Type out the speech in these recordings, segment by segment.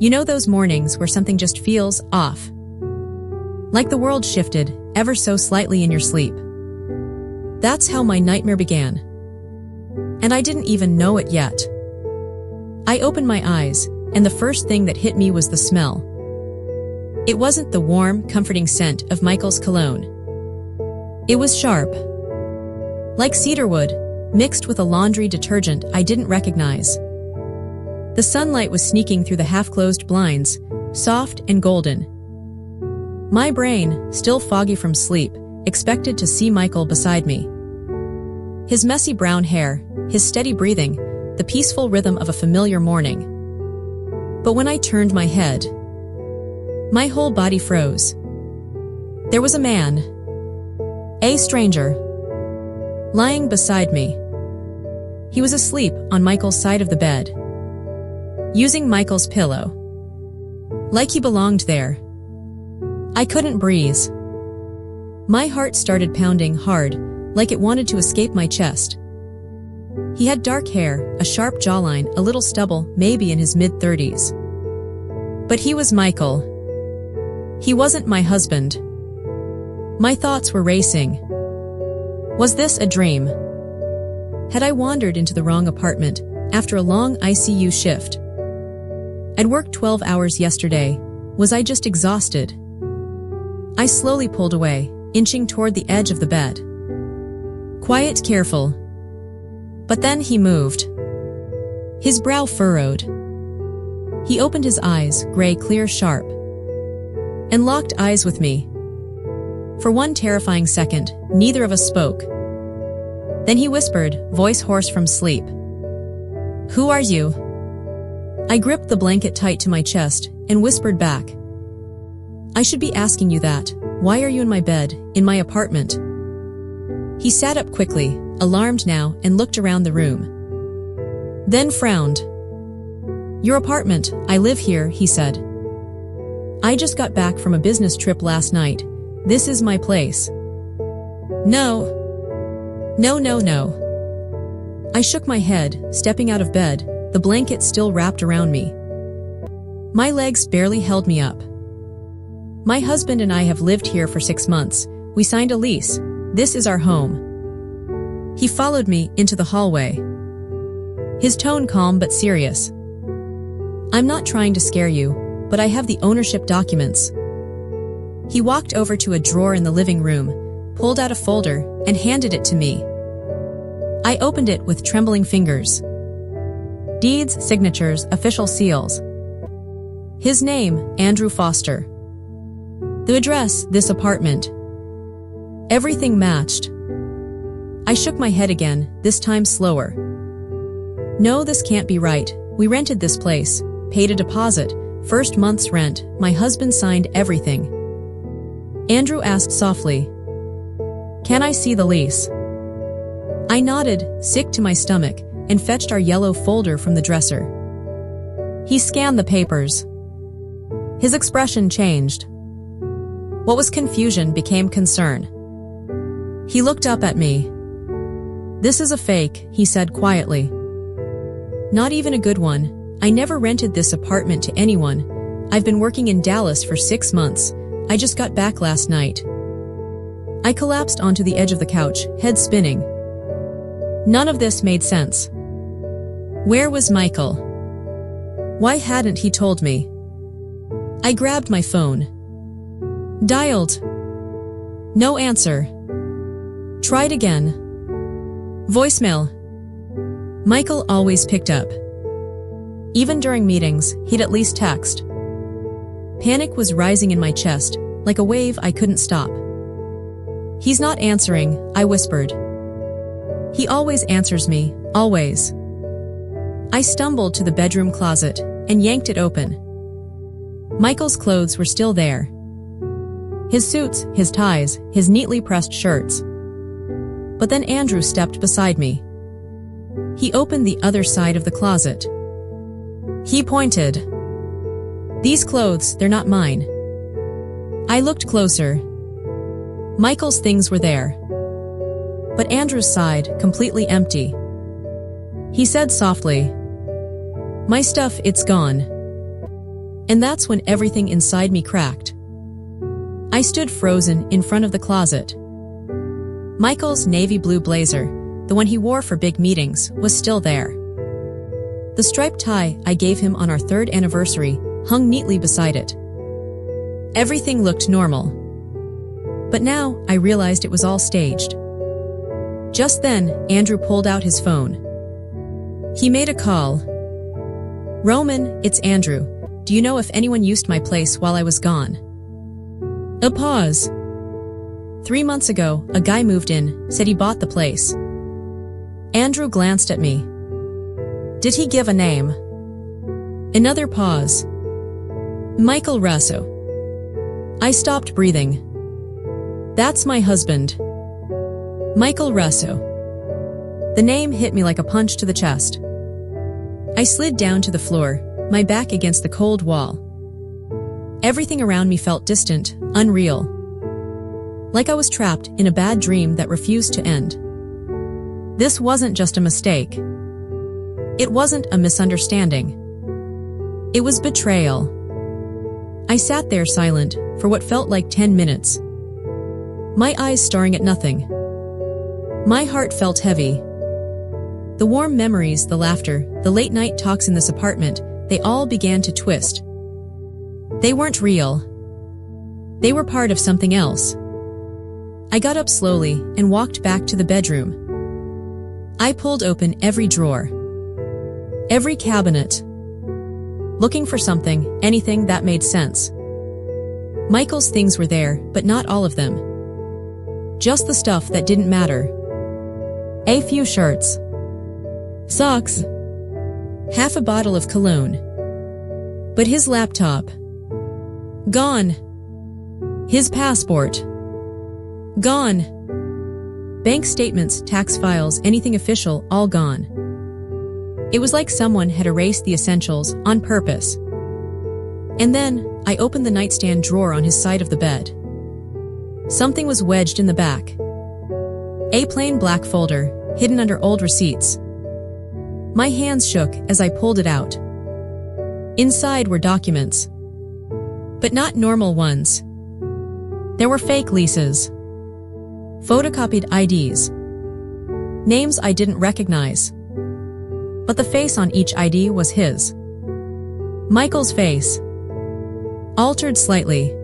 You know those mornings where something just feels off? Like the world shifted, ever so slightly in your sleep. That's how my nightmare began. And I didn't even know it yet. I opened my eyes, and the first thing that hit me was the smell. It wasn't the warm, comforting scent of Michael's cologne. It was sharp. Like cedarwood, mixed with a laundry detergent I didn't recognize. The sunlight was sneaking through the half-closed blinds, soft and golden. My brain, still foggy from sleep, expected to see Michael beside me. His messy brown hair, his steady breathing, the peaceful rhythm of a familiar morning. But when I turned my head, my whole body froze. There was a man, a stranger, lying beside me. He was asleep on Michael's side of the bed, using Michael's pillow. Like he belonged there. I couldn't breathe. My heart started pounding hard, like it wanted to escape my chest. He had dark hair, a sharp jawline, a little stubble, maybe in his mid-30s. But he was Michael. He wasn't my husband. My thoughts were racing. Was this a dream? Had I wandered into the wrong apartment after a long ICU shift? I'd worked 12 hours yesterday. Was I just exhausted? I slowly pulled away, inching toward the edge of the bed. Quiet, careful. But then he moved. His brow furrowed. He opened his eyes, gray, clear, sharp, and locked eyes with me. For one terrifying second, neither of us spoke. Then he whispered, voice hoarse from sleep. "Who are you?" I gripped the blanket tight to my chest and whispered back. "I should be asking you that. Why are you in my bed, in my apartment?" He sat up quickly, alarmed now, and looked around the room. Then frowned. "Your apartment, I live here," he said. "I just got back from a business trip last night. This is my place." No. No. I shook my head, stepping out of bed, the blanket still wrapped around me. My legs barely held me up. "My husband and I have lived here for 6 months. We signed a lease. This is our home." He followed me into the hallway. His tone calm but serious. "I'm not trying to scare you, but I have the ownership documents." He walked over to a drawer in the living room, pulled out a folder, and handed it to me. I opened it with trembling fingers. Deeds, signatures, official seals. His name, Andrew Foster. The address, this apartment. Everything matched. I shook my head again, this time slower. "No, this can't be right. We rented this place, paid a deposit, first month's rent, my husband signed everything." Andrew asked softly, "Can I see the lease?" I nodded, sick to my stomach, and fetched our yellow folder from the dresser. He scanned the papers. His expression changed. What was confusion became concern. He looked up at me. "This is a fake," he said quietly. "Not even a good one. I never rented this apartment to anyone. I've been working in Dallas for 6 months. I just got back last night." I collapsed onto the edge of the couch, head spinning. None of this made sense. Where was Michael? Why hadn't he told me? I grabbed my phone. Dialed. No answer. Tried again. Voicemail. Michael always picked up. Even during meetings, he'd at least text. Panic was rising in my chest, like a wave I couldn't stop. "He's not answering," I whispered. "He always answers me, always." I stumbled to the bedroom closet and yanked it open. Michael's clothes were still there. His suits, his ties, his neatly pressed shirts. But then Andrew stepped beside me. He opened the other side of the closet. He pointed. "These clothes, they're not mine." I looked closer. Michael's things were there. But Andrew's side, completely empty. He said softly, "My stuff, it's gone." And that's when everything inside me cracked. I stood frozen in front of the closet. Michael's navy blue blazer, the one he wore for big meetings, was still there. The striped tie I gave him on our 3rd anniversary hung neatly beside it. Everything looked normal. But now I realized it was all staged. Just then, Andrew pulled out his phone. He made a call. "Roman, it's Andrew. Do you know if anyone used my place while I was gone?" A pause. 3 months ago, a guy moved in, said he bought the place. Andrew glanced at me. Did he give a name? Another pause. Michael Russo. I stopped breathing. That's my husband. Michael Russo. The name hit me like a punch to the chest. I slid down to the floor, my back against the cold wall. Everything around me felt distant, unreal. Like I was trapped in a bad dream that refused to end. This wasn't just a mistake. It wasn't a misunderstanding. It was betrayal. I sat there silent for what felt like 10 minutes. My eyes staring at nothing. My heart felt heavy. The warm memories, the laughter, the late-night talks in this apartment, they all began to twist. They weren't real. They were part of something else. I got up slowly and walked back to the bedroom. I pulled open every drawer, every cabinet, looking for something, anything that made sense. Michael's things were there, but not all of them. Just the stuff that didn't matter. A few shirts, socks, half a bottle of cologne. But his laptop, gone. His passport, gone. Bank statements, tax files, anything official, all gone. It was like someone had erased the essentials on purpose. And then, I opened the nightstand drawer on his side of the bed. Something was wedged in the back. A plain black folder, hidden under old receipts. My hands shook as I pulled it out. Inside were documents. But not normal ones. There were fake leases. Photocopied IDs. Names I didn't recognize. But the face on each ID was his. Michael's face. Altered slightly.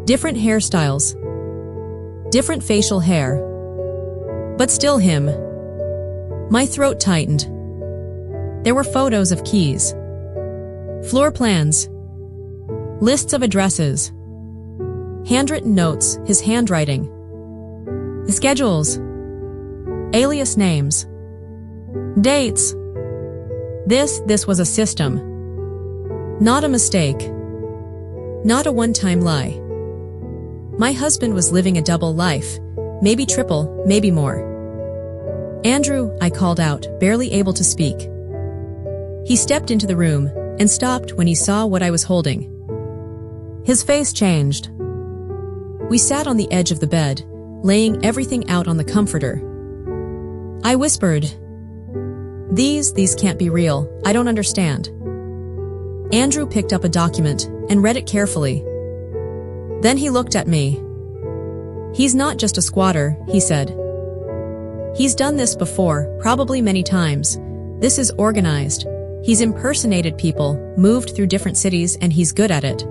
Different hairstyles. Different facial hair. But still him. My throat tightened. There were photos of keys. Floor plans. Lists of addresses. Handwritten notes, his handwriting. The schedules. Alias names. Dates. This was a system. Not a mistake. Not a one-time lie. My husband was living a double life. Maybe triple, maybe more. Andrew, I called out, barely able to speak. He stepped into the room and stopped when he saw what I was holding. His face changed. We sat on the edge of the bed, laying everything out on the comforter. I whispered, These can't be real. I don't understand." Andrew picked up a document and read it carefully. Then he looked at me. "He's not just a squatter," he said. "He's done this before, probably many times. This is organized. He's impersonated people, moved through different cities, and he's good at it."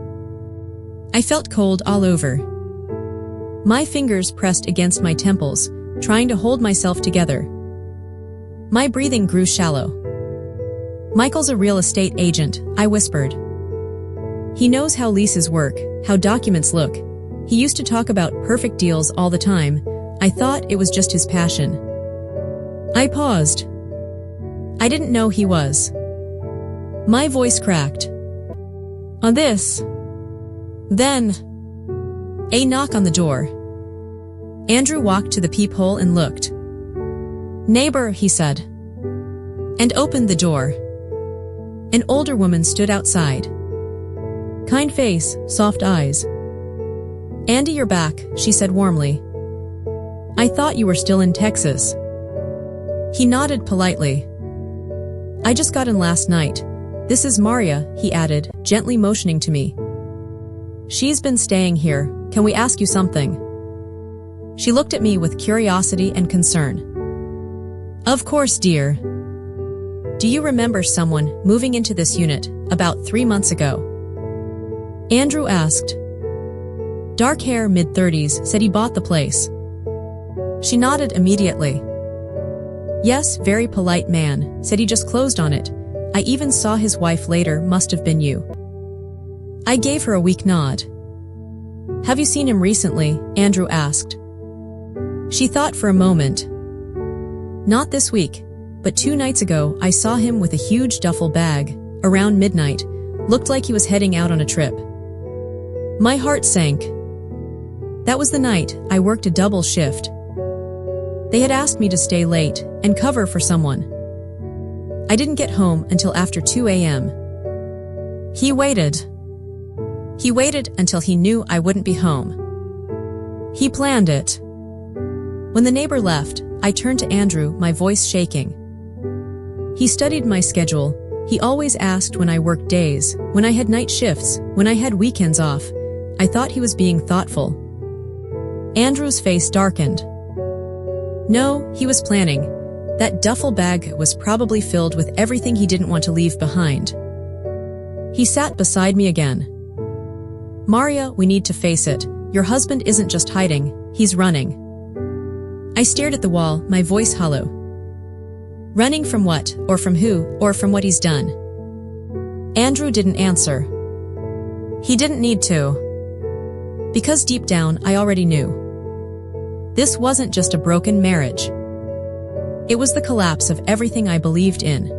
I felt cold all over. My fingers pressed against my temples, trying to hold myself together. My breathing grew shallow. "Michael's a real estate agent," I whispered. "He knows how leases work, how documents look. He used to talk about perfect deals all the time. I thought it was just his passion." I paused. I didn't know he was. My voice cracked. On this. Then. A knock on the door. Andrew walked to the peephole and looked. "Neighbor," he said. And opened the door. An older woman stood outside. Kind face, soft eyes. "Andy, you're back," she said warmly. "I thought you were still in Texas." He nodded politely. "I just got in last night. This is Maria, he added, gently motioning to me. She's been staying here. Can we ask you something? She looked at me with curiosity and concern. Of course, dear. Do you remember someone moving into this unit about 3 months ago? Andrew asked. Dark hair, mid-30s, said he bought the place. She nodded immediately. Yes, very polite man, said he just closed on it. I even saw his wife later, must have been you. I gave her a weak nod. Have you seen him recently? Andrew asked. She thought for a moment. Not this week, but 2 nights ago I saw him with a huge duffel bag, around midnight, looked like he was heading out on a trip. My heart sank. That was the night I worked a double shift. They had asked me to stay late and cover for someone. I didn't get home until after 2 a.m. He waited. He waited until he knew I wouldn't be home. He planned it. When the neighbor left, I turned to Andrew, my voice shaking. He studied my schedule. He always asked when I worked days, when I had night shifts, when I had weekends off. I thought he was being thoughtful. Andrew's face darkened. No, he was planning. That duffel bag was probably filled with everything he didn't want to leave behind. He sat beside me again. Maria, we need to face it. Your husband isn't just hiding, he's running. I stared at the wall, my voice hollow. Running from what, or from who, or from what he's done? Andrew didn't answer. He didn't need to. Because deep down, I already knew. This wasn't just a broken marriage. It was the collapse of everything I believed in.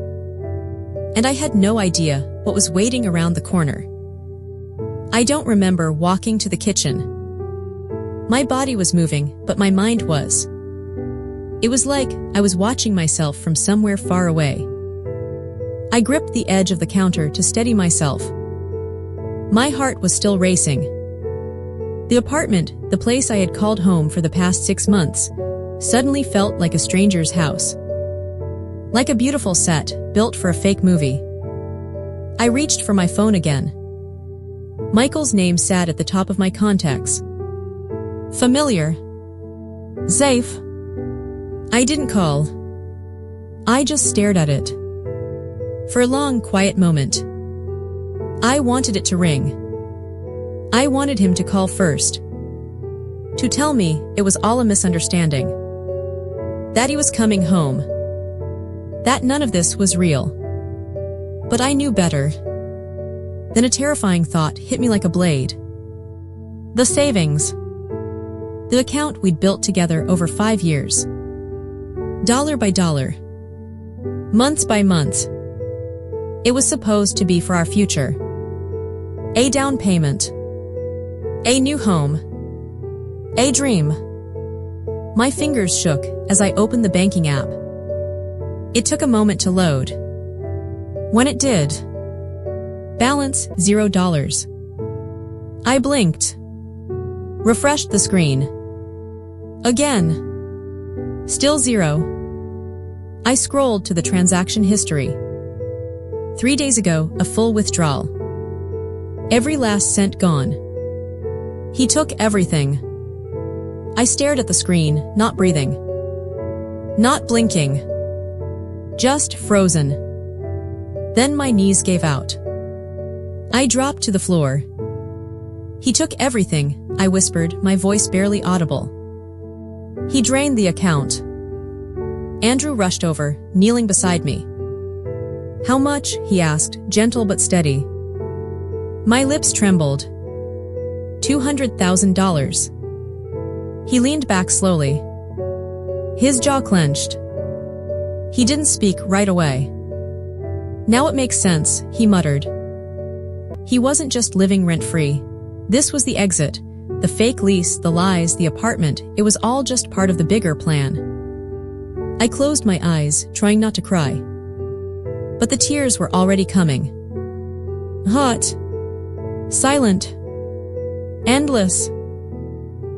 And I had no idea what was waiting around the corner. I don't remember walking to the kitchen. My body was moving, but my mind was. It was like I was watching myself from somewhere far away. I gripped the edge of the counter to steady myself. My heart was still racing. The apartment, the place I had called home for the past 6 months, suddenly felt like a stranger's house. Like a beautiful set, built for a fake movie. I reached for my phone again. Michael's name sat at the top of my contacts. Familiar. Zaif. I didn't call. I just stared at it. For a long, quiet moment. I wanted it to ring. I wanted him to call first. To tell me it was all a misunderstanding. That he was coming home. That none of this was real. But I knew better. Then a terrifying thought hit me like a blade. The savings. The account we'd built together over 5 years. Dollar by dollar. Months by months. It was supposed to be for our future. A down payment. A new home. A dream. My fingers shook as I opened the banking app. It took a moment to load. When it did, balance $0. I blinked. Refreshed the screen. Again. Still 0. I scrolled to the transaction history. 3 days ago, a full withdrawal. Every last cent gone. He took everything. I stared at the screen, not breathing. Not blinking. Just frozen. Then my knees gave out. I dropped to the floor. He took everything, I whispered, my voice barely audible. He drained the account. Andrew rushed over, kneeling beside me. How much? He asked, gentle but steady. My lips trembled. $200,000. He leaned back slowly. His jaw clenched. He didn't speak right away. Now it makes sense, he muttered. He wasn't just living rent-free. This was the exit. The fake lease, the lies, the apartment, it was all just part of the bigger plan. I closed my eyes, trying not to cry. But the tears were already coming. Hot. Silent. Endless.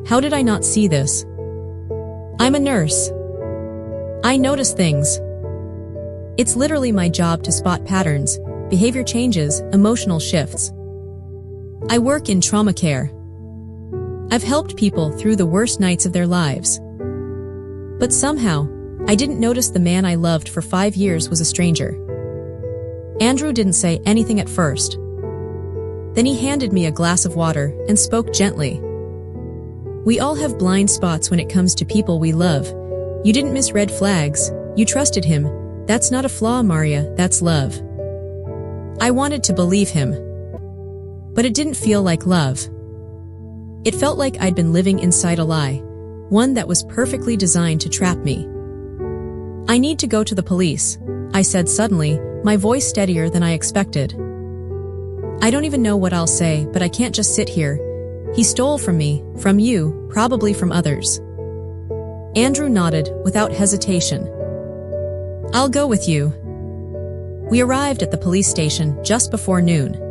How did I not see this? I'm a nurse. I notice things. It's literally my job to spot patterns, behavior changes, emotional shifts. I work in trauma care. I've helped people through the worst nights of their lives. But somehow, I didn't notice the man I loved for 5 years was a stranger. Andrew didn't say anything at first. Then he handed me a glass of water and spoke gently. We all have blind spots when it comes to people we love. You didn't miss red flags. You trusted him. That's not a flaw, Maria, that's love. I wanted to believe him. But it didn't feel like love. It felt like I'd been living inside a lie, one that was perfectly designed to trap me. I need to go to the police, I said suddenly, my voice steadier than I expected. I don't even know what I'll say, but I can't just sit here. He stole from me, from you, probably from others. Andrew nodded without hesitation. I'll go with you. We arrived at the police station just before noon.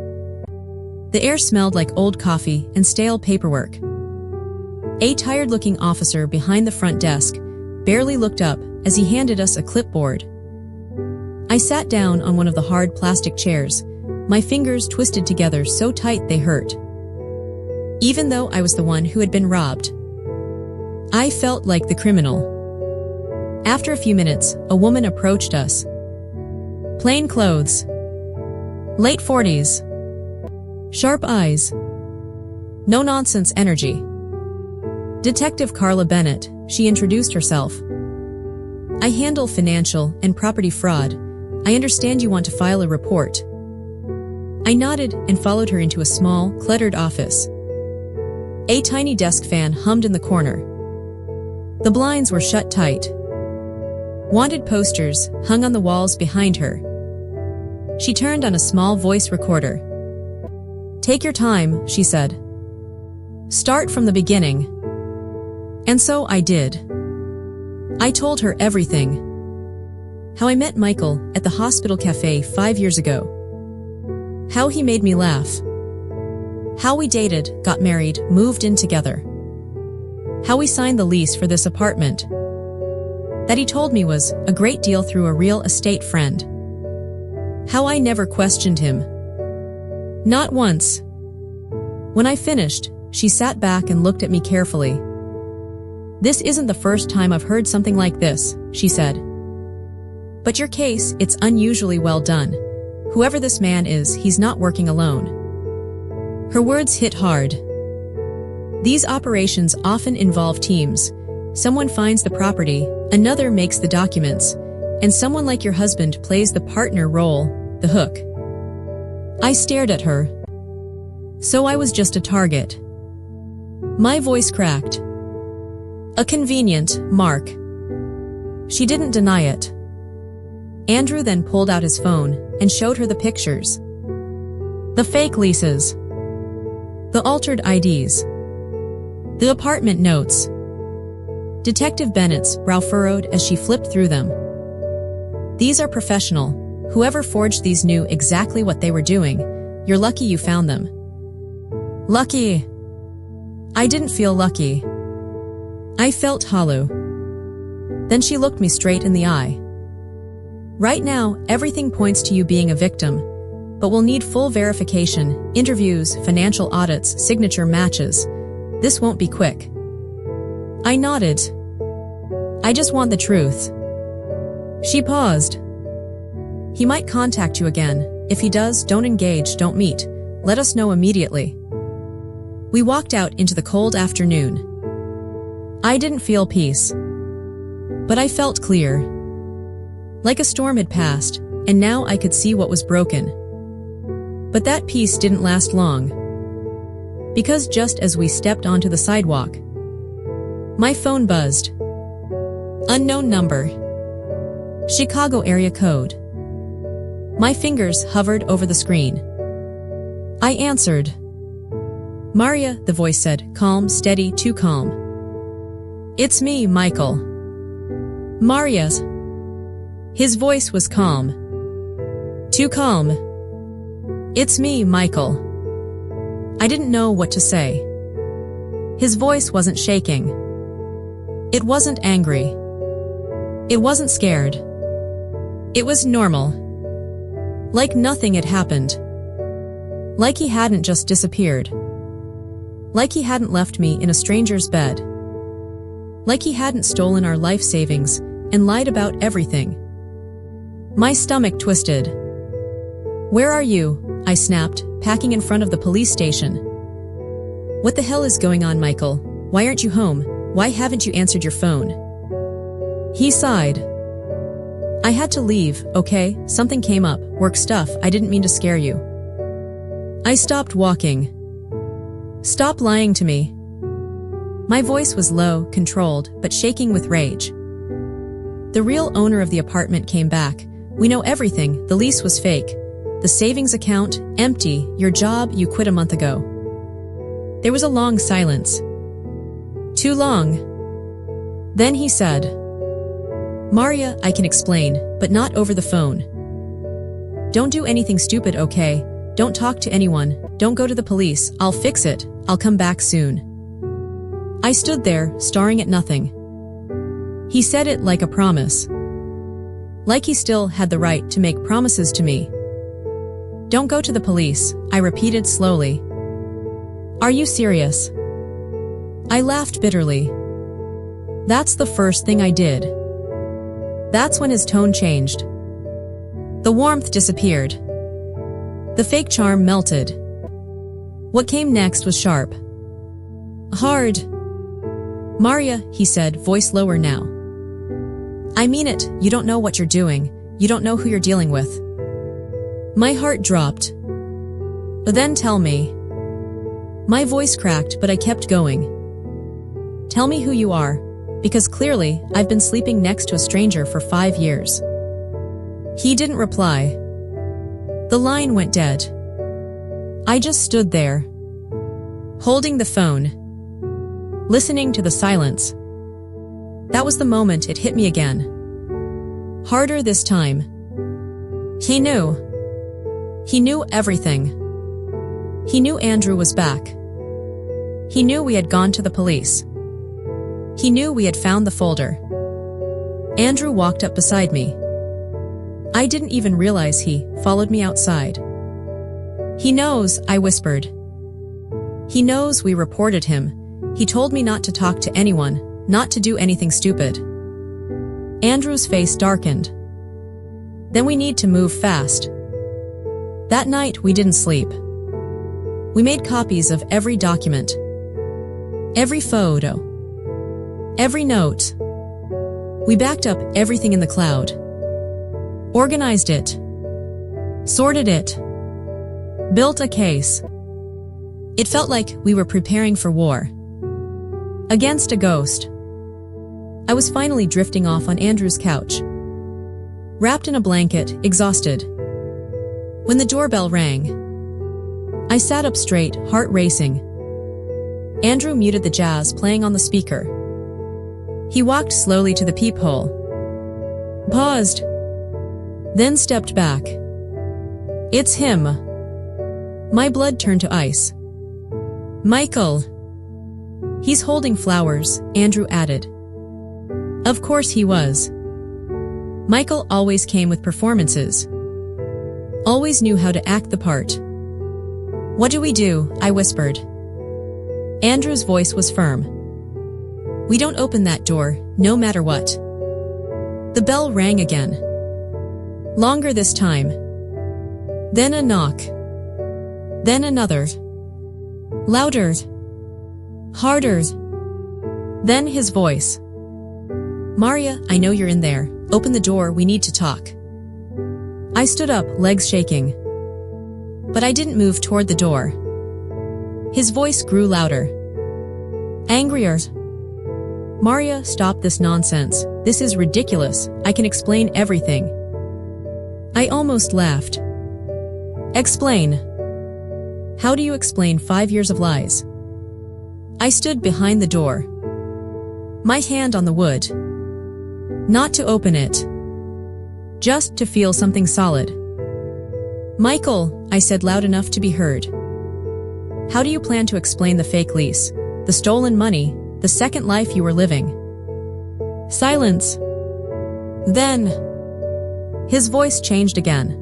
The air smelled like old coffee and stale paperwork. A tired-looking officer behind the front desk barely looked up as he handed us a clipboard. I sat down on one of the hard plastic chairs, my fingers twisted together so tight they hurt. Even though I was the one who had been robbed, I felt like the criminal. After a few minutes, a woman approached us. Plain clothes. Late 40s. Sharp eyes. No-nonsense energy. Detective Carla Bennett, she introduced herself. I handle financial and property fraud. I understand you want to file a report. I nodded and followed her into a small, cluttered office. A tiny desk fan hummed in the corner. The blinds were shut tight. Wanted posters hung on the walls behind her. She turned on a small voice recorder. Take your time, she said. Start from the beginning. And so I did. I told her everything. How I met Michael at the hospital cafe 5 years ago. How he made me laugh. How we dated, got married, moved in together. How we signed the lease for this apartment. That he told me was a great deal through a real estate friend. How I never questioned him. Not once. When I finished, she sat back and looked at me carefully. This isn't the first time I've heard something like this, she said. But your case, it's unusually well done. Whoever this man is, he's not working alone. Her words hit hard. These operations often involve teams. Someone finds the property, another makes the documents, and someone like your husband plays the partner role, the hook. I stared at her. So I was just a target. My voice cracked. A convenient mark. She didn't deny it. Andrew then pulled out his phone and showed her the pictures. The fake leases. The altered IDs. The apartment notes. Detective Bennett's brow furrowed as she flipped through them. These are professional. Whoever forged these knew exactly what they were doing. You're lucky you found them. Lucky. I didn't feel lucky. I felt hollow. Then she looked me straight in the eye. Right now, everything points to you being a victim, but we'll need full verification, interviews, financial audits, signature matches. This won't be quick. I nodded. I just want the truth. She paused. He might contact you again. If he does, don't engage, don't meet. Let us know immediately. We walked out into the cold afternoon. I didn't feel peace. But I felt clear. Like a storm had passed, and now I could see what was broken. But that peace didn't last long. Because just as we stepped onto the sidewalk, my phone buzzed. Unknown number. Chicago area code. My fingers hovered over the screen. I answered. Maria, the voice said, calm, steady, too calm. It's me, Michael. Maria's. His voice was calm. Too calm. It's me, Michael. I didn't know what to say. His voice wasn't shaking. It wasn't angry. It wasn't scared. It was normal. Like nothing had happened. Like he hadn't just disappeared. Like he hadn't left me in a stranger's bed. Like he hadn't stolen our life savings and lied about everything. My stomach twisted. "Where are you?" I snapped, packing in front of the police station. "What the hell is going on, Michael? Why aren't you home? Why haven't you answered your phone?" He sighed. "I had to leave, okay? Something came up, work stuff, I didn't mean to scare you." I stopped walking. "Stop lying to me." My voice was low, controlled, but shaking with rage. "The real owner of the apartment came back. We know everything, the lease was fake. The savings account, empty, your job, you quit a month ago." There was a long silence. Too long. Then he said, "Maria, I can explain, but not over the phone. Don't do anything stupid, okay? Don't talk to anyone, don't go to the police, I'll fix it, I'll come back soon." I stood there, staring at nothing. He said it like a promise. Like he still had the right to make promises to me. "Don't go to the police," I repeated slowly. "Are you serious?" I laughed bitterly. That's the first thing I did. That's when his tone changed. The warmth disappeared. The fake charm melted. What came next was sharp. Hard. "Maria," he said, voice lower now. "I mean it, you don't know what you're doing. You don't know who you're dealing with." My heart dropped. "Then tell me." My voice cracked, but I kept going. "Tell me who you are, because clearly I've been sleeping next to a stranger for 5 years." He didn't reply. The line went dead. I just stood there, holding the phone, listening to the silence. That was the moment it hit me again. Harder this time. He knew. He knew everything. He knew Andrew was back. He knew we had gone to the police. He knew we had found the folder. Andrew walked up beside me. I didn't even realize he followed me outside. "He knows," I whispered. "He knows we reported him. He told me not to talk to anyone, not to do anything stupid." Andrew's face darkened. "Then we need to move fast." That night we didn't sleep. We made copies of every document, every photo, every note. We backed up everything in the cloud, organized it, sorted it, built a case. It felt like we were preparing for war. Against a ghost. I was finally drifting off on Andrew's couch, wrapped in a blanket, exhausted. When the doorbell rang, I sat up straight, heart racing. Andrew muted the jazz playing on the speaker. He walked slowly to the peephole, paused, then stepped back. "It's him." My blood turned to ice. "Michael." "He's holding flowers," Andrew added. Of course he was. Michael always came with performances. Always knew how to act the part. "What do we do?" I whispered. Andrew's voice was firm. "We don't open that door, no matter what." The bell rang again. Longer this time. Then a knock. Then another. Louder. Harder. Then his voice. "Maria, I know you're in there. Open the door, we need to talk." I stood up, legs shaking. But I didn't move toward the door. His voice grew louder. Angrier. "Maria, stop this nonsense. This is ridiculous. I can explain everything." I almost laughed. "Explain." "How do you explain 5 years of lies?" I stood behind the door, my hand on the wood. Not to open it. Just to feel something solid. "Michael," I said loud enough to be heard. "How do you plan to explain the fake lease, the stolen money, the second life you were living?" Silence. Then, his voice changed again.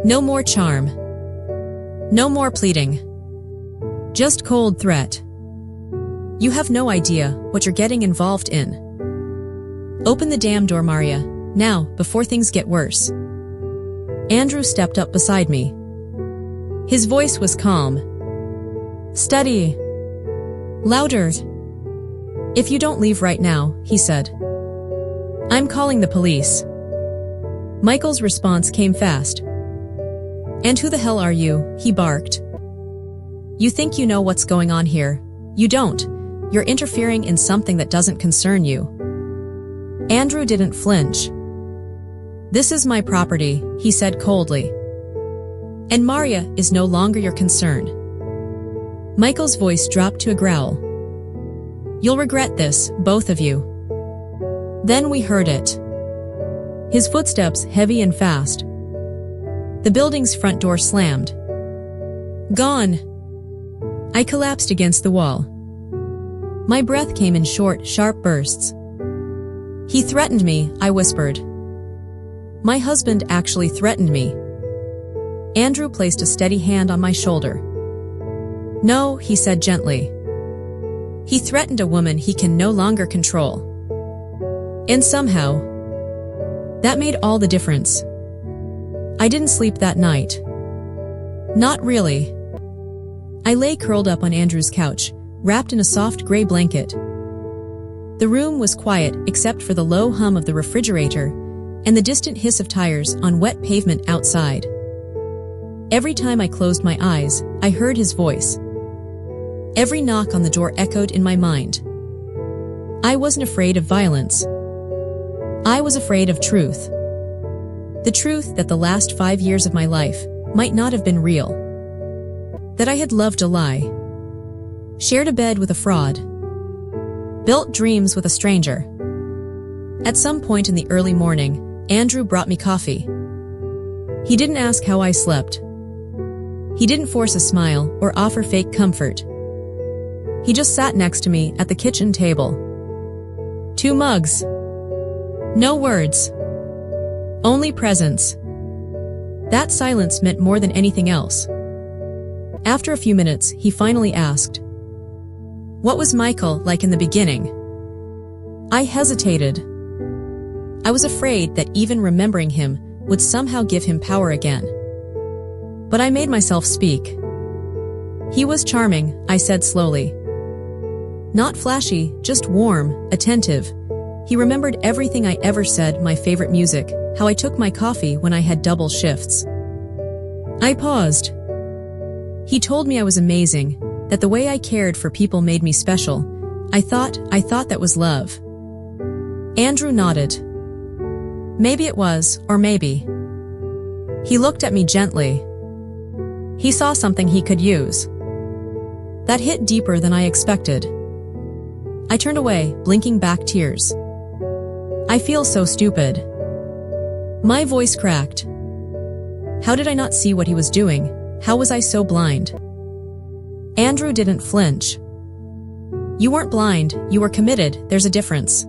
No more charm. No more pleading. Just cold threat. You have no idea what you're getting involved in. Open the damn door, Maria, now, before things get worse. Andrew stepped up beside me. His voice was calm. Steady. Louder. If you don't leave right now, he said, I'm calling the police. Michael's response came fast. And who the hell are you? He barked. You think you know what's going on here? You don't. You're interfering in something that doesn't concern you. Andrew didn't flinch. This is my property, he said coldly. And Maria is no longer your concern. Michael's voice dropped to a growl. You'll regret this, both of you. Then we heard it. His footsteps heavy and fast. The building's front door slammed. Gone. I collapsed against the wall. My breath came in short, sharp bursts. He threatened me, I whispered. My husband actually threatened me. Andrew placed a steady hand on my shoulder. No, he said gently. He threatened a woman he can no longer control. And somehow, that made all the difference. I didn't sleep that night. Not really. I lay curled up on Andrew's couch, wrapped in a soft gray blanket. The room was quiet except for the low hum of the refrigerator and the distant hiss of tires on wet pavement outside. Every time I closed my eyes, I heard his voice. Every knock on the door echoed in my mind. I wasn't afraid of violence. I was afraid of truth. The truth that the last 5 years of my life might not have been real. That I had loved a lie. Shared a bed with a fraud. Built dreams with a stranger. At some point in the early morning, Andrew brought me coffee. He didn't ask how I slept. He didn't force a smile or offer fake comfort. He just sat next to me at the kitchen table. 2 mugs. No words. Only presence. That silence meant more than anything else. After a few minutes, he finally asked, What was Michael like in the beginning? I hesitated. I was afraid that even remembering him would somehow give him power again. But I made myself speak. He was charming, I said slowly. Not flashy, just warm, attentive. He remembered everything I ever said, my favorite music, how I took my coffee when I had double shifts. I paused. He told me I was amazing, that the way I cared for people made me special. I thought that was love. Andrew nodded. Maybe it was, or maybe. He looked at me gently. He saw something he could use. That hit deeper than I expected. I turned away, blinking back tears. I feel so stupid. My voice cracked. How did I not see what he was doing? How was I so blind? Andrew didn't flinch. You weren't blind, you were committed, there's a difference.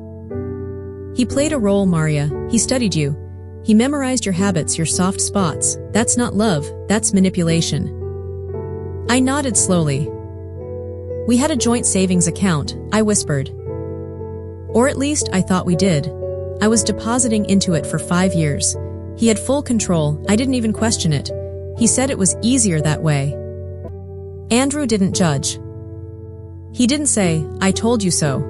He played a role, Maria, he studied you. He memorized your habits, your soft spots. That's not love, that's manipulation. I nodded slowly. We had a joint savings account, I whispered. Or at least I thought we did. I was depositing into it for 5 years. He had full control, I didn't even question it. He said it was easier that way. Andrew didn't judge. He didn't say, I told you so.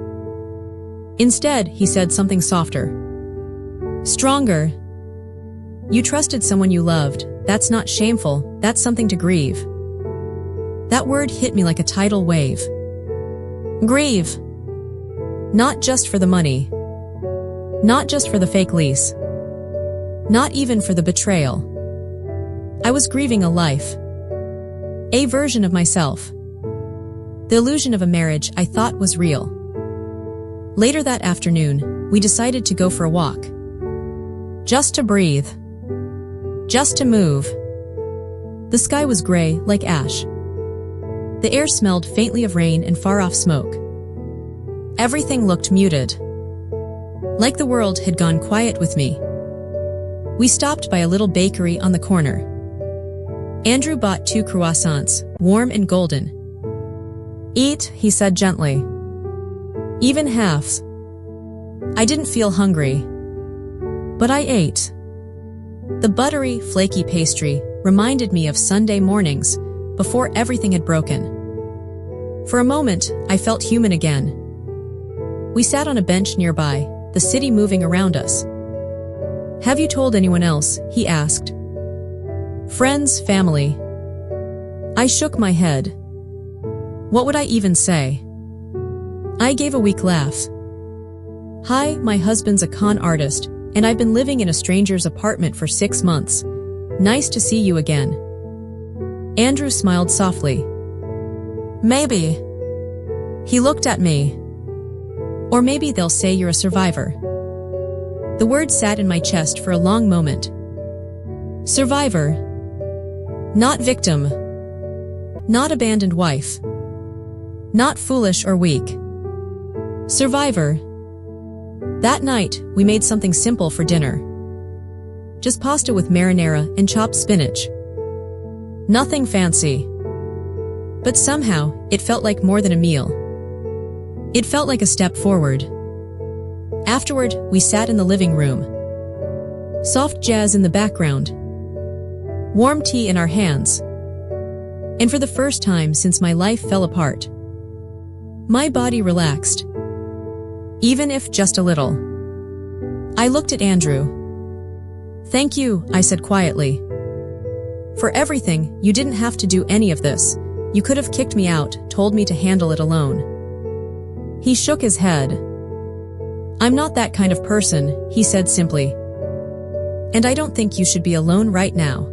Instead, he said something softer. Stronger. You trusted someone you loved. That's not shameful, that's something to grieve. That word hit me like a tidal wave. Grieve. Not just for the money. Not just for the fake lease. Not even for the betrayal. I was grieving a life. A version of myself. The illusion of a marriage I thought was real. Later that afternoon, we decided to go for a walk. Just to breathe. Just to move. The sky was gray, like ash. The air smelled faintly of rain and far-off smoke. Everything looked muted. Like the world had gone quiet with me. We stopped by a little bakery on the corner. Andrew bought 2 croissants, warm and golden. Eat, he said gently. Even halves. I didn't feel hungry. But I ate. The buttery, flaky pastry reminded me of Sunday mornings before everything had broken. For a moment, I felt human again. We sat on a bench nearby, the city moving around us. Have you told anyone else? He asked. Friends, family. I shook my head. What would I even say? I gave a weak laugh. Hi, my husband's a con artist, and I've been living in a stranger's apartment for 6 months. Nice to see you again. Andrew smiled softly. Maybe. He looked at me. Or maybe they'll say you're a survivor. The word sat in my chest for a long moment. Survivor. Not victim. Not abandoned wife. Not foolish or weak. Survivor. That night, we made something simple for dinner. Just pasta with marinara and chopped spinach. Nothing fancy. But somehow, it felt like more than a meal. It felt like a step forward. Afterward, we sat in the living room. Soft jazz in the background. Warm tea in our hands. And for the first time since my life fell apart, my body relaxed. Even if just a little. I looked at Andrew. Thank you, I said quietly. For everything, you didn't have to do any of this. You could have kicked me out, told me to handle it alone. He shook his head. I'm not that kind of person, he said simply. And I don't think you should be alone right now.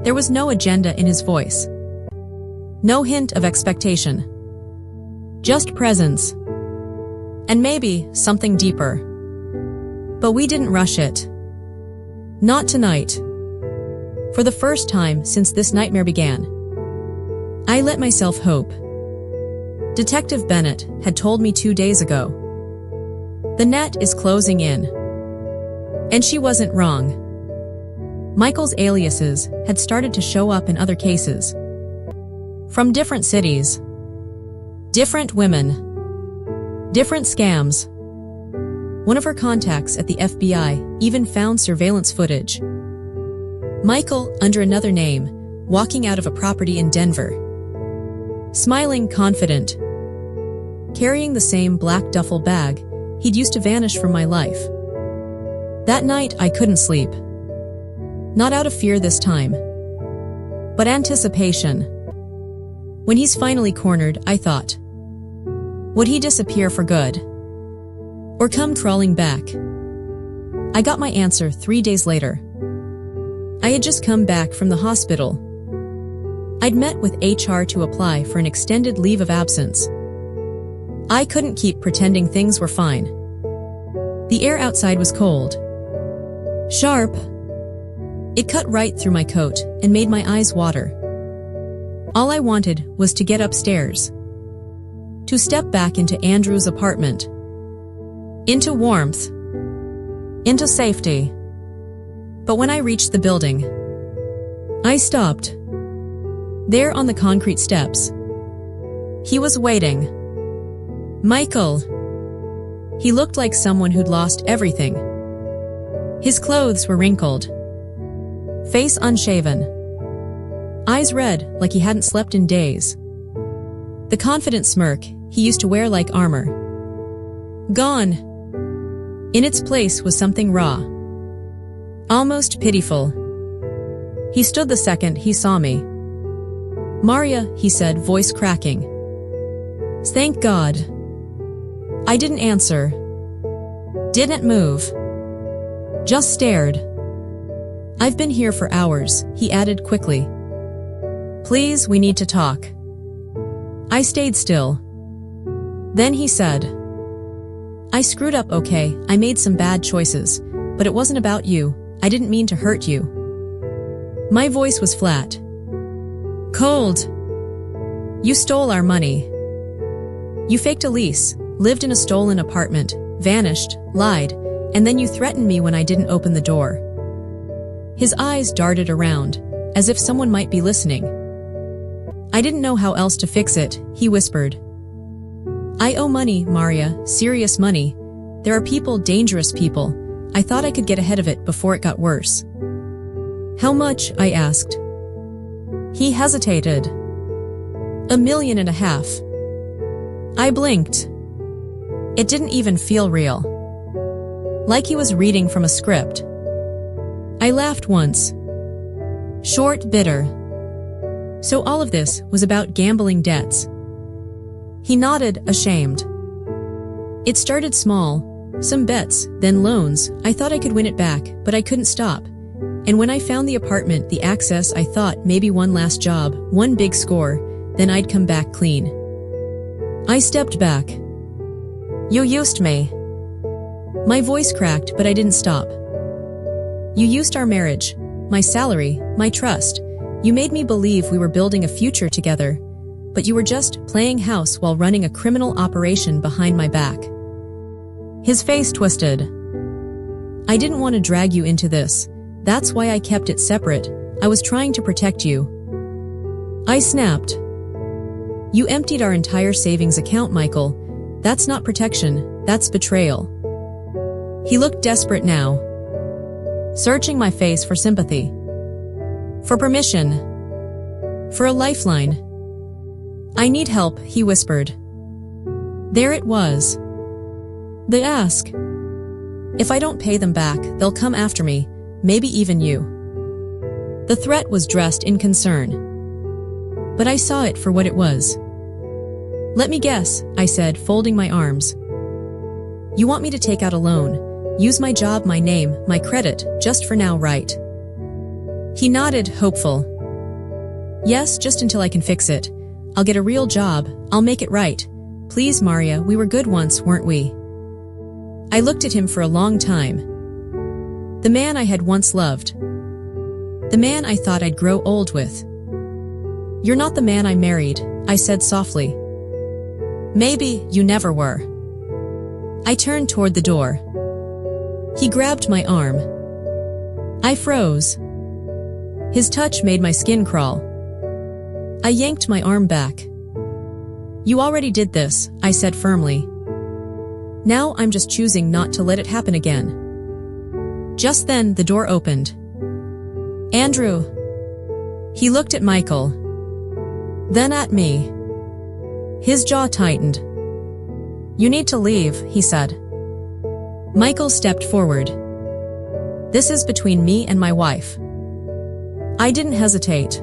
There was no agenda in his voice. No hint of expectation. Just presence. And maybe something deeper. But we didn't rush it. Not tonight. For the first time since this nightmare began, I let myself hope. Detective Bennett had told me 2 days ago. The net is closing in. And she wasn't wrong. Michael's aliases had started to show up in other cases. From different cities. Different women. Different scams. One of her contacts at the FBI even found surveillance footage. Michael, under another name, walking out of a property in Denver. Smiling confident. Carrying the same black duffel bag he'd used to vanish from my life. That night, I couldn't sleep. Not out of fear this time, but anticipation. When he's finally cornered, I thought, would he disappear for good? Or come crawling back? I got my answer 3 days later. I had just come back from the hospital. I'd met with HR to apply for an extended leave of absence. I couldn't keep pretending things were fine. The air outside was cold. Sharp. It cut right through my coat and made my eyes water. All I wanted was to get upstairs. To step back into Andrew's apartment. Into warmth. Into safety. But when I reached the building, I stopped. There on the concrete steps. He was waiting. Michael. He looked like someone who'd lost everything. His clothes were wrinkled. Face unshaven. Eyes red like he hadn't slept in days. The confident smirk he used to wear like armor. Gone. In its place was something raw. Almost pitiful. He stood the second he saw me. Maria, he said, voice cracking. Thank God. I didn't answer. Didn't move. Just stared. I've been here for hours, he added quickly. Please, we need to talk. I stayed still. Then he said, I screwed up, okay, I made some bad choices, but it wasn't about you. I didn't mean to hurt you. My voice was flat. Cold. You stole our money. You faked a lease, lived in a stolen apartment, vanished, lied, and then you threatened me when I didn't open the door. His eyes darted around, as if someone might be listening. I didn't know how else to fix it, he whispered. I owe money, Maria, serious money. There are people, dangerous people. I thought I could get ahead of it before it got worse. How much? I asked. He hesitated. $1.5 million. I blinked. It didn't even feel real. Like he was reading from a script. I laughed once. Short, bitter. So all of this was about gambling debts. He nodded, ashamed. It started small. Some bets, then loans. I thought I could win it back, but I couldn't stop. And when I found the apartment, the access, I thought maybe one last job, one big score, then I'd come back clean. I stepped back. You used me. My voice cracked, but I didn't stop. You used our marriage, my salary, my trust. You made me believe we were building a future together, but you were just playing house while running a criminal operation behind my back. His face twisted. I didn't want to drag you into this. That's why I kept it separate. I was trying to protect you. I snapped. You emptied our entire savings account, Michael. That's not protection, that's betrayal. He looked desperate now, searching my face for sympathy, for permission, for a lifeline. I need help, he whispered. There it was. The ask. If I don't pay them back, they'll come after me, maybe even you. The threat was dressed in concern, but I saw it for what it was. Let me guess, I said, folding my arms. You want me to take out a loan, use my job, my name, my credit, just for now, right? He nodded, hopeful. Yes, just until I can fix it. I'll get a real job, I'll make it right. Please, Maria, we were good once, weren't we? I looked at him for a long time. The man I had once loved. The man I thought I'd grow old with. You're not the man I married, I said softly. Maybe you never were. I turned toward the door. He grabbed my arm. I froze. His touch made my skin crawl. I yanked my arm back. You already did this, I said firmly. Now I'm just choosing not to let it happen again. Just then, the door opened. Andrew. He looked at Michael. Then at me. His jaw tightened. You need to leave, he said. Michael stepped forward. This is between me and my wife. I didn't hesitate.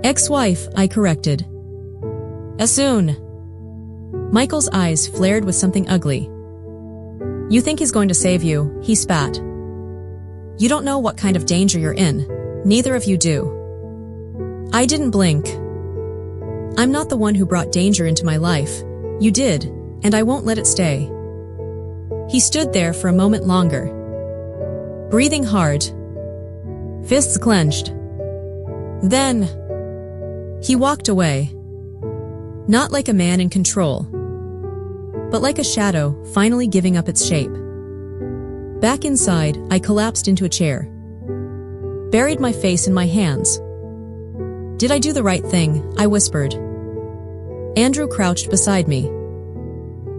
Ex-wife, I corrected. Soon. Michael's eyes flared with something ugly. You think he's going to save you, he spat. You don't know what kind of danger you're in. Neither of you do. I didn't blink. I'm not the one who brought danger into my life. You did, and I won't let it stay. He stood there for a moment longer, breathing hard, fists clenched. Then, he walked away. Not like a man in control, but like a shadow finally giving up its shape. Back inside, I collapsed into a chair, buried my face in my hands. Did I do the right thing? I whispered. Andrew crouched beside me.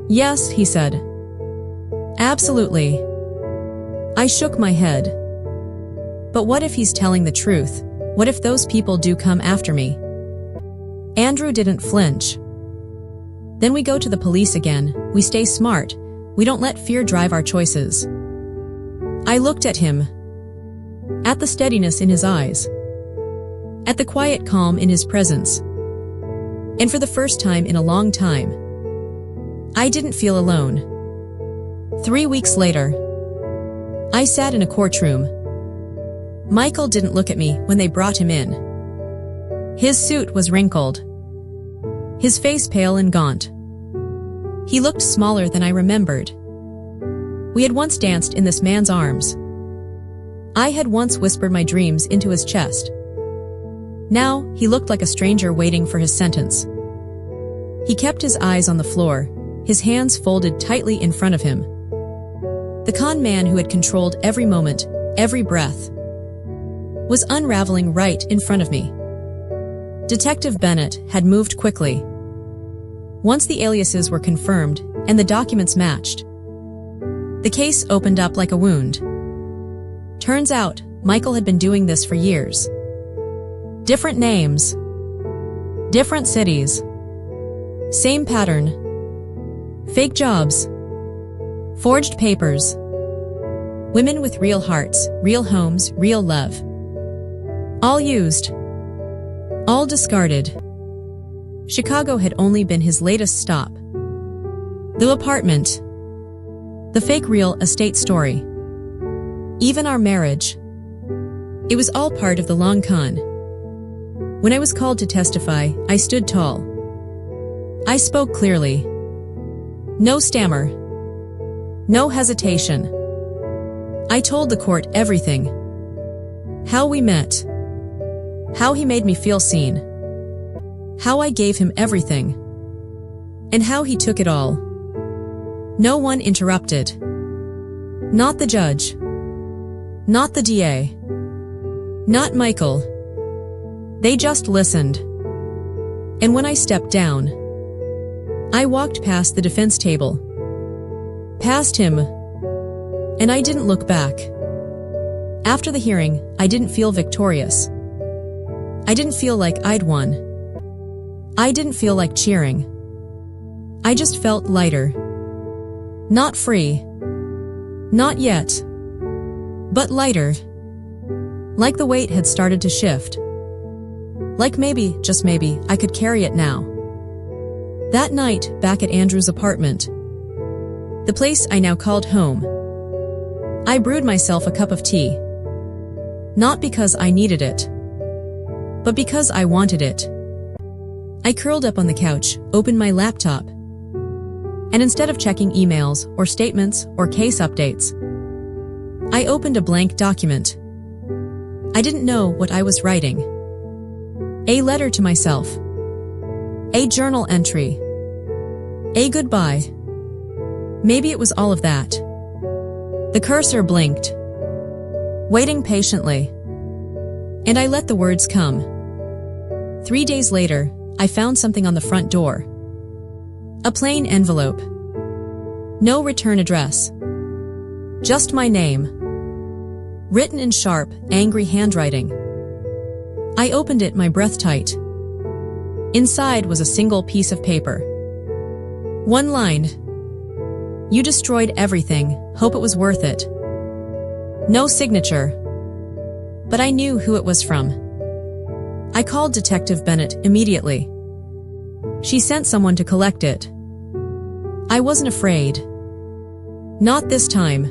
Yes, he said. Absolutely. I shook my head. But what if he's telling the truth? What if those people do come after me? Andrew didn't flinch. Then we go to the police again. We stay smart. We don't let fear drive our choices. I looked at him. At the steadiness in his eyes. At the quiet calm in his presence. And for the first time in a long time, I didn't feel alone. 3 weeks later, I sat in a courtroom. Michael didn't look at me when they brought him in. His suit was wrinkled, his face pale and gaunt. He looked smaller than I remembered. We had once danced in this man's arms. I had once whispered my dreams into his chest. Now, he looked like a stranger waiting for his sentence. He kept his eyes on the floor, his hands folded tightly in front of him. The con man who had controlled every moment, every breath. was unraveling right in front of me. Detective Bennett had moved quickly. Once the aliases were confirmed and the documents matched, the case opened up like a wound. Turns out, Michael had been doing this for years. Different names, different cities, same pattern. Fake jobs, forged papers, women with real hearts, real homes, real love. All used, all discarded. Chicago had only been his latest stop. The apartment, the fake real estate story, even our marriage. It was all part of the long con. When I was called to testify, I stood tall. I spoke clearly. No stammer. No hesitation. I told the court everything. How we met. How he made me feel seen. How I gave him everything. And how he took it all. No one interrupted. Not the judge. Not the DA. Not Michael. They just listened. And when I stepped down, I walked past the defense table. Past him. And I didn't look back. After the hearing, I didn't feel victorious. I didn't feel like I'd won. I didn't feel like cheering. I just felt lighter. Not free. Not yet. But lighter. Like the weight had started to shift. Like maybe, just maybe, I could carry it now. That night, back at Andrew's apartment, the place I now called home, I brewed myself a cup of tea. Not because I needed it, but because I wanted it. I curled up on the couch, opened my laptop, and instead of checking emails or statements or case updates, I opened a blank document. I didn't know what I was writing. A letter to myself. A journal entry. A goodbye. Maybe it was all of that. The cursor blinked, waiting patiently, and I let the words come. 3 days later, I found something on the front door. A plain envelope. No return address. Just my name. Written in sharp, angry handwriting. I opened it, my breath tight. Inside was a single piece of paper. One line. You destroyed everything, hope it was worth it. No signature. But I knew who it was from. I called Detective Bennett immediately. She sent someone to collect it. I wasn't afraid. Not this time.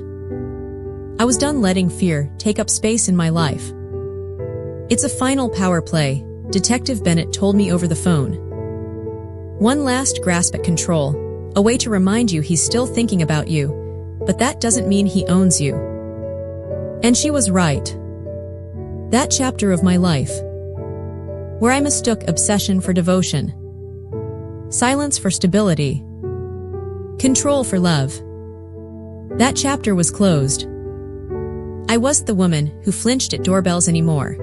I was done letting fear take up space in my life. It's a final power play, Detective Bennett told me over the phone. One last grasp at control, a way to remind you he's still thinking about you, but that doesn't mean he owns you. And she was right. That chapter of my life, where I mistook obsession for devotion, silence for stability, control for love. That chapter was closed. I wasn't the woman who flinched at doorbells anymore.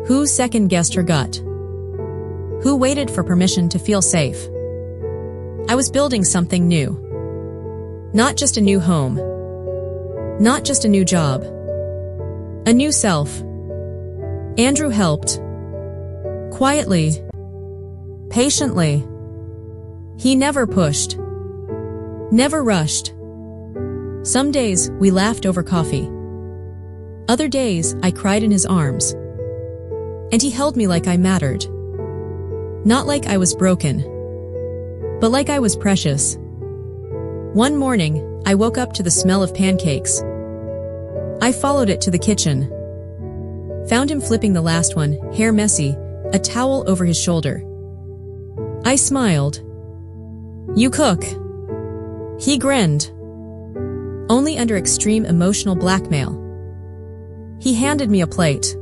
Who second-guessed her gut? Who waited for permission to feel safe? I was building something new. Not just a new home. Not just a new job. A new self. Andrew helped. Quietly. Patiently. He never pushed. Never rushed. Some days we laughed over coffee. Other days I cried in his arms. And he held me like I mattered. Not like I was broken, but like I was precious. One morning, I woke up to the smell of pancakes. I followed it to the kitchen. Found him flipping the last one, hair messy, a towel over his shoulder. I smiled. You cook. He grinned. Only under extreme emotional blackmail. He handed me a plate.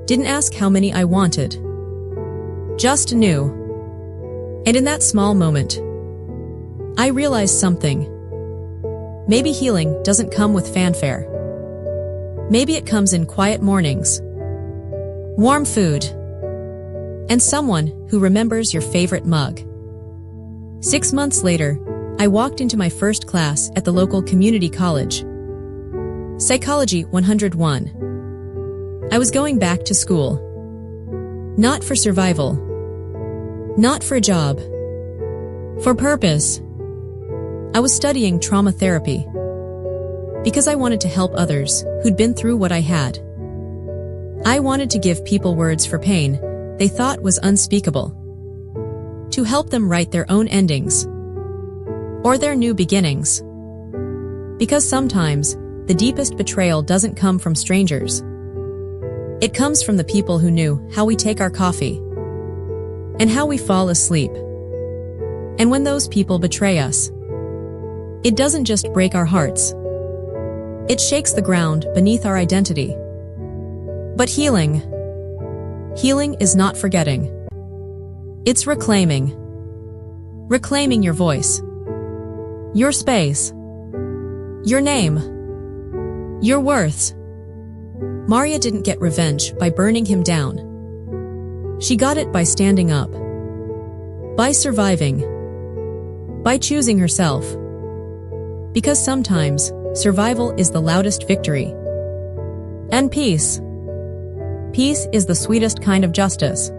Didn't ask how many I wanted. Just knew. And in that small moment, I realized something. Maybe healing doesn't come with fanfare. Maybe it comes in quiet mornings, warm food, and someone who remembers your favorite mug. 6 months later, I walked into my first class at the local community college. Psychology 101. I was going back to school. Not for survival. Not for a job. For purpose. I was studying trauma therapy. Because I wanted to help others who'd been through what I had. I wanted to give people words for pain they thought was unspeakable. To help them write their own endings. Or their new beginnings. Because sometimes, the deepest betrayal doesn't come from strangers. It comes from the people who knew how we take our coffee. And how we fall asleep. And when those people betray us, it doesn't just break our hearts. It shakes the ground beneath our identity. But healing is not forgetting. It's reclaiming. Reclaiming your voice. Your space. Your name. Your worth. Maria didn't get revenge by burning him down. She got it by standing up. By surviving. By choosing herself. Because sometimes, survival is the loudest victory. And peace. Peace is the sweetest kind of justice.